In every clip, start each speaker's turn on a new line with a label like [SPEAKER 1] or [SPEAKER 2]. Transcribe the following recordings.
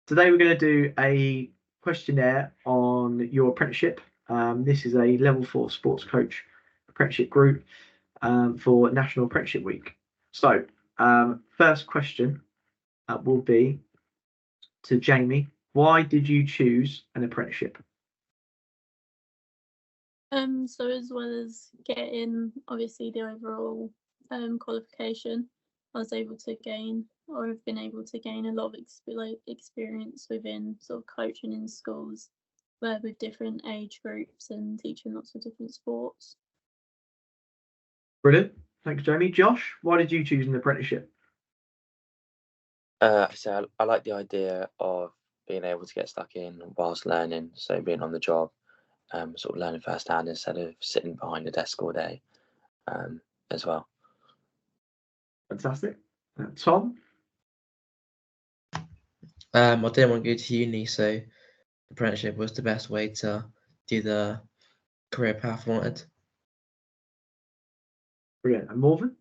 [SPEAKER 1] Today we're going to do a questionnaire on your apprenticeship. This is a level 4 sports coach apprenticeship group for National Apprenticeship Week. So, first question will be to Jamie. Why did you choose an apprenticeship?
[SPEAKER 2] So as well as getting obviously the overall qualification, I was able to gain, or have been able to gain, a lot of experience within sort of coaching in schools, where with different age groups and teaching lots of different sports.
[SPEAKER 1] Brilliant. Thanks, Jamie. Josh, why did you choose an apprenticeship?
[SPEAKER 3] So I like the idea of being able to get stuck in whilst learning, so being on the job, sort of learning firsthand instead of sitting behind a desk all day, as well.
[SPEAKER 1] Fantastic. Tom?
[SPEAKER 4] I didn't want to go to uni, so apprenticeship was the best way to do the career path I wanted.
[SPEAKER 1] Brilliant. And Morven?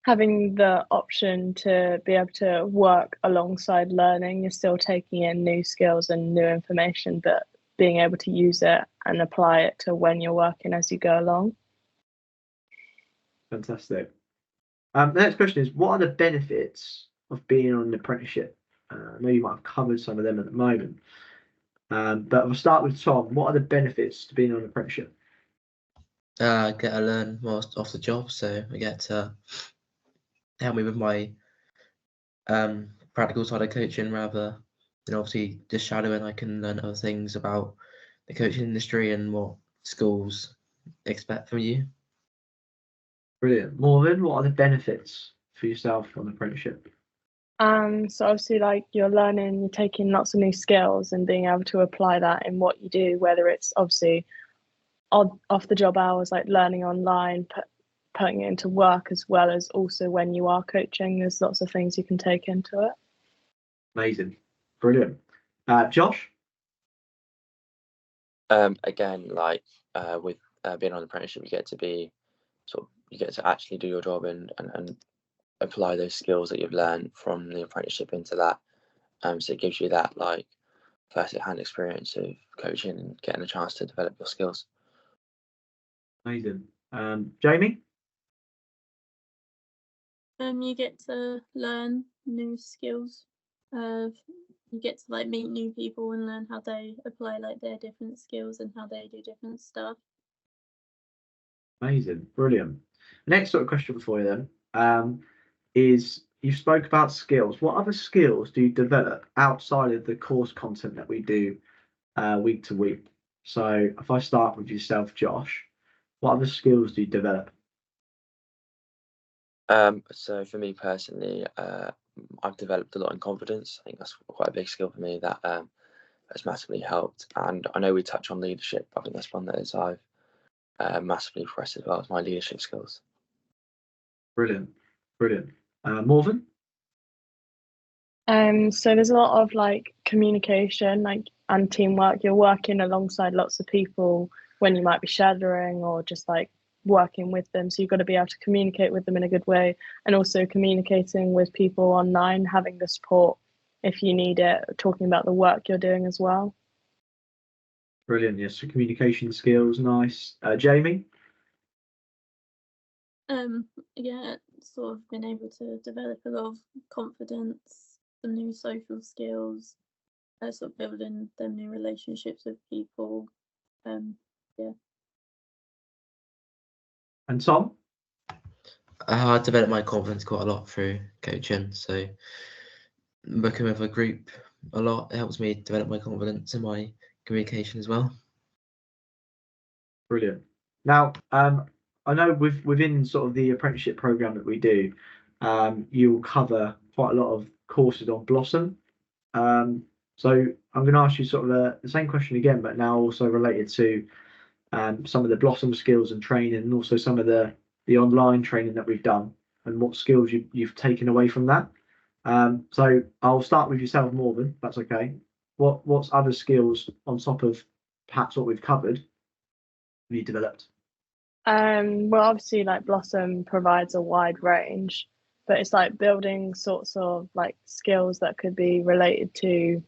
[SPEAKER 5] Having the option to be able to work alongside learning, you're still taking in new skills and new information, but being able to use it and apply it to when you're working as you go along.
[SPEAKER 1] Fantastic. The next question is, what are the benefits of being on an apprenticeship? I know you might have covered some of them at the moment, but I'll start with Tom. What are the benefits to being on an apprenticeship?
[SPEAKER 4] I get to learn more off the job, so I get to help me with my practical side of coaching rather than obviously just shadowing. I can learn other things about the coaching industry and what schools expect from you.
[SPEAKER 1] Brilliant. Morven, what are the benefits for yourself on an apprenticeship?
[SPEAKER 5] So obviously, like, you're learning, you're taking lots of new skills and being able to apply that in what you do, whether it's obviously off the job hours, like learning online, putting it into work, as well as also when you are coaching. There's lots of things you can take into it.
[SPEAKER 1] Amazing. Brilliant. Josh?
[SPEAKER 3] Again, like with being on an apprenticeship, you get to actually do your job and apply those skills that you've learned from the apprenticeship into that. So it gives you that like first-hand experience of coaching and getting a chance to develop your skills.
[SPEAKER 1] Amazing. Jamie?
[SPEAKER 2] You get to learn new skills. You get to like meet new people and learn how they apply like their different skills and how they do different stuff.
[SPEAKER 1] Amazing. Brilliant. Next sort of question for you then is, you spoke about skills. What other skills do you develop outside of the course content that we do week to week? So if I start with yourself, Josh, what other skills do you develop?
[SPEAKER 3] So for me personally, I've developed a lot in confidence. I think that's quite a big skill for me that has massively helped. And I know we touch on leadership. I think that's one that is I've massively progressed as well as my leadership skills.
[SPEAKER 1] Brilliant. Brilliant. Morven?
[SPEAKER 5] So there's a lot of like communication, like, and teamwork. You're working alongside lots of people when you might be shadowing or just like working with them. So you've got to be able to communicate with them in a good way, and also communicating with people online, having the support if you need it, talking about the work you're doing as well.
[SPEAKER 1] Brilliant. Yes, so communication skills, nice. Jamie?
[SPEAKER 2] Yeah, sort of been able to develop a lot of confidence, some new social skills, sort of building them new relationships with people. Yeah.
[SPEAKER 1] And Tom?
[SPEAKER 4] I developed my confidence quite a lot through coaching, so working with a group a lot helps me develop my confidence and my communication as well.
[SPEAKER 1] Brilliant. Now, I know within sort of the apprenticeship program that we do, you'll cover quite a lot of courses on Blossom. So I'm going to ask you sort of the same question again, but now also related to some of the Blossom skills and training, and also some of the online training that we've done, and what skills you've taken away from that. So I'll start with yourself, Morven, if that's okay. What's other skills on top of perhaps what we've covered have you developed?
[SPEAKER 5] Well, obviously, like, Blossom provides a wide range. but it's like building sorts of like skills that could be related to,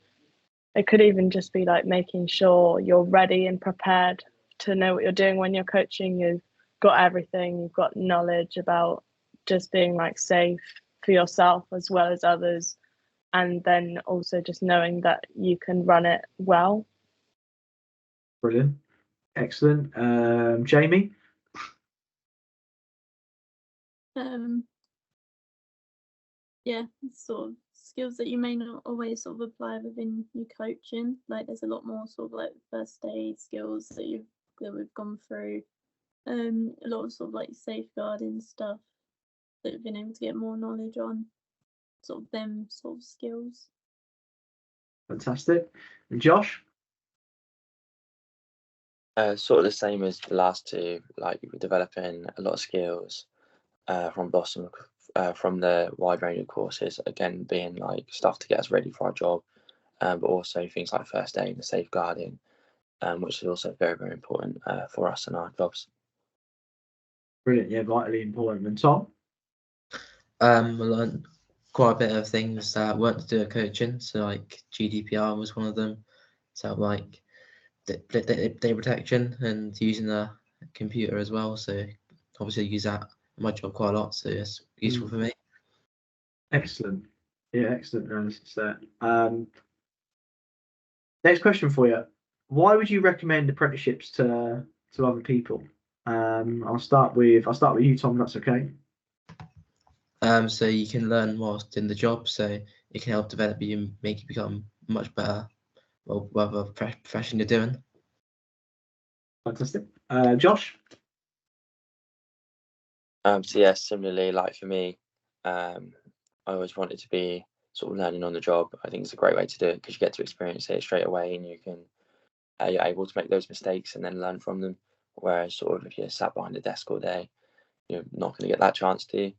[SPEAKER 5] it could even just be like making sure you're ready and prepared to know what you're doing when you're coaching. You've got everything, you've got knowledge about just being like safe for yourself as well as others, and then also just knowing that you can run it well.
[SPEAKER 1] Brilliant. Excellent. Jamie?
[SPEAKER 2] Yeah, sort of skills that you may not always sort of apply within your coaching. Like there's a lot more sort of like first aid skills that we've gone through. A lot of sort of like safeguarding stuff that we've been able to get more knowledge on. Sort of them sort of skills.
[SPEAKER 1] Fantastic. And Josh?
[SPEAKER 3] Sort of the same as the last two. Like we're developing a lot of skills from Blossom, from the wide range of courses. Again, being like stuff to get us ready for our job, but also things like first aid and safeguarding, which is also very, very important for us and our jobs.
[SPEAKER 1] Brilliant. Yeah, vitally important. And Tom?
[SPEAKER 4] I learned quite a bit of things that weren't to do with coaching. So like GDPR was one of them. So like data protection and using the computer as well. So obviously I use that in my job quite a lot. So it's useful for me.
[SPEAKER 1] Excellent. Yeah, excellent analysis there. Next question for you. Why would you recommend apprenticeships to other people? I'll start with you, Tom. That's okay.
[SPEAKER 4] So you can learn whilst in the job. So it can help develop you and make you become much better, well, whatever profession you're doing.
[SPEAKER 1] Fantastic. Josh?
[SPEAKER 3] So yeah, similarly, like for me, I always wanted to be sort of learning on the job. I think it's a great way to do it because you get to experience it straight away, and you can you're able to make those mistakes and then learn from them. Whereas sort of if you're sat behind a desk all day, you're not going to get that chance to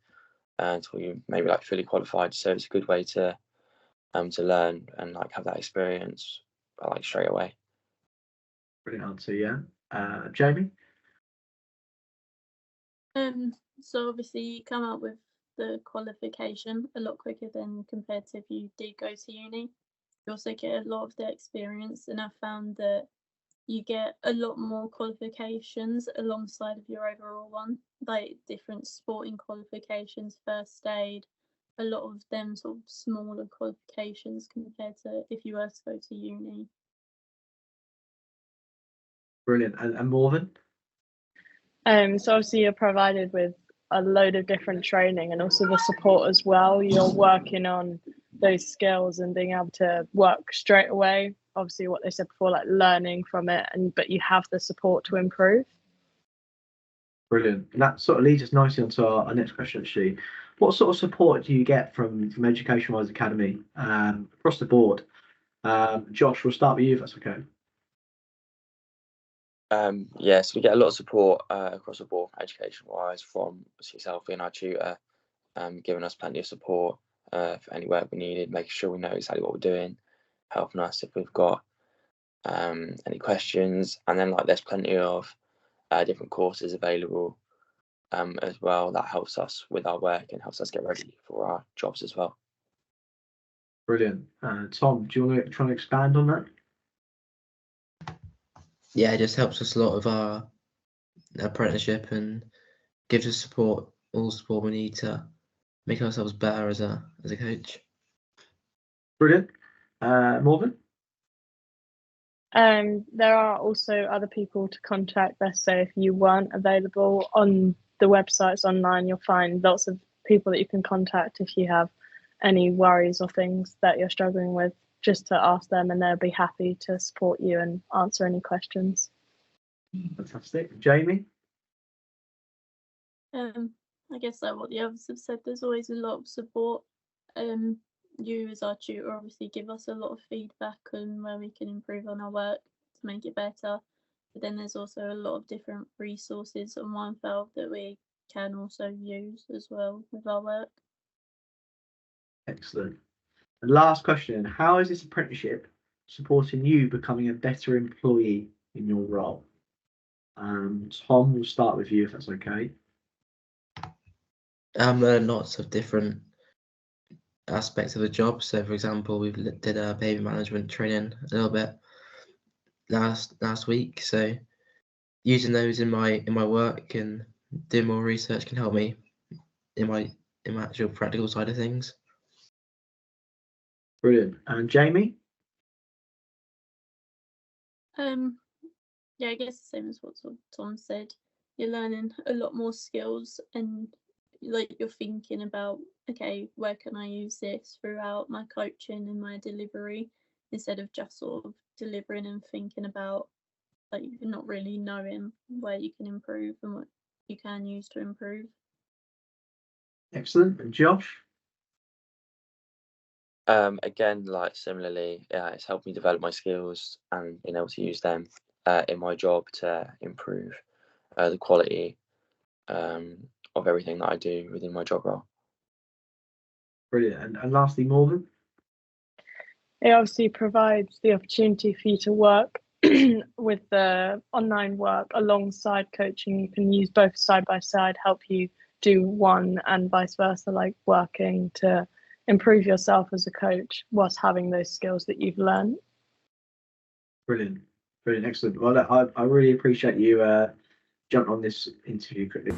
[SPEAKER 3] until you maybe like fully qualified. So it's a good way to learn and like have that experience like straight away.
[SPEAKER 1] Brilliant answer. Yeah. Jamie?
[SPEAKER 2] So obviously you come up with the qualification a lot quicker than compared to if you did go to uni. You also get a lot of the experience, and I found that you get a lot more qualifications alongside of your overall one, like different sporting qualifications, first aid, a lot of them sort of smaller qualifications compared to if you were to go to uni.
[SPEAKER 1] Brilliant. And Morven?
[SPEAKER 5] So obviously you're provided with a load of different training and also the support as well. You're working on those skills and being able to work straight away. Obviously what they said before, like learning from it, but you have the support to improve.
[SPEAKER 1] Brilliant. And that sort of leads us nicely onto our next question, actually. What sort of support do you get from Education Wise Academy across the board? Josh, we'll start with you if that's okay.
[SPEAKER 3] Yeah, so we get a lot of support across the board, education wise, from yourself and our tutor, giving us plenty of support for any work we needed, making sure we know exactly what we're doing, helping us if we've got any questions. And then like there's plenty of different courses available as well that helps us with our work and helps us get ready for our jobs as well.
[SPEAKER 1] Brilliant. Tom, do you want to try and expand on that?
[SPEAKER 4] Yeah, it just helps us a lot with our apprenticeship and gives us support, all the support we need to make ourselves better as a coach.
[SPEAKER 1] Brilliant. Morgan?
[SPEAKER 5] There are also other people to contact. Let's say if you weren't available on the websites online, you'll find lots of people that you can contact if you have any worries or things that you're struggling with, just to ask them and they'll be happy to support you and answer any questions.
[SPEAKER 1] Fantastic. Jamie?
[SPEAKER 2] I guess like what the others have said, there's always a lot of support. You as our tutor obviously give us a lot of feedback on where we can improve on our work to make it better. But then there's also a lot of different resources on OneFeld that we can also use as well with our work.
[SPEAKER 1] Excellent. And last question, how is this apprenticeship supporting you becoming a better employee in your role? Tom, we'll start with you if that's okay.
[SPEAKER 4] Learn lots of different aspects of the job. So, for example, we did a behavior management training a little bit last week. So, using those in my work and doing more research can help me in my actual practical side of things.
[SPEAKER 1] Brilliant. And Jamie?
[SPEAKER 2] Yeah, I guess the same as what Tom said. You're learning a lot more skills, and like you're thinking about, okay, where can I use this throughout my coaching and my delivery, instead of just sort of delivering and thinking about, like, you're not really knowing where you can improve and what you can use to improve.
[SPEAKER 1] Excellent. And Josh?
[SPEAKER 3] Again, like similarly, it's helped me develop my skills and being able to use them in my job to improve the quality of everything that I do within my job role.
[SPEAKER 1] Brilliant. And lastly, Morgan?
[SPEAKER 5] It obviously provides the opportunity for you to work with the online work alongside coaching. You can use both side by side, help you do one and vice versa, like working to improve yourself as a coach whilst having those skills that you've learned.
[SPEAKER 1] Brilliant. Brilliant. Excellent. Well, I really appreciate you jumping on this interview quickly.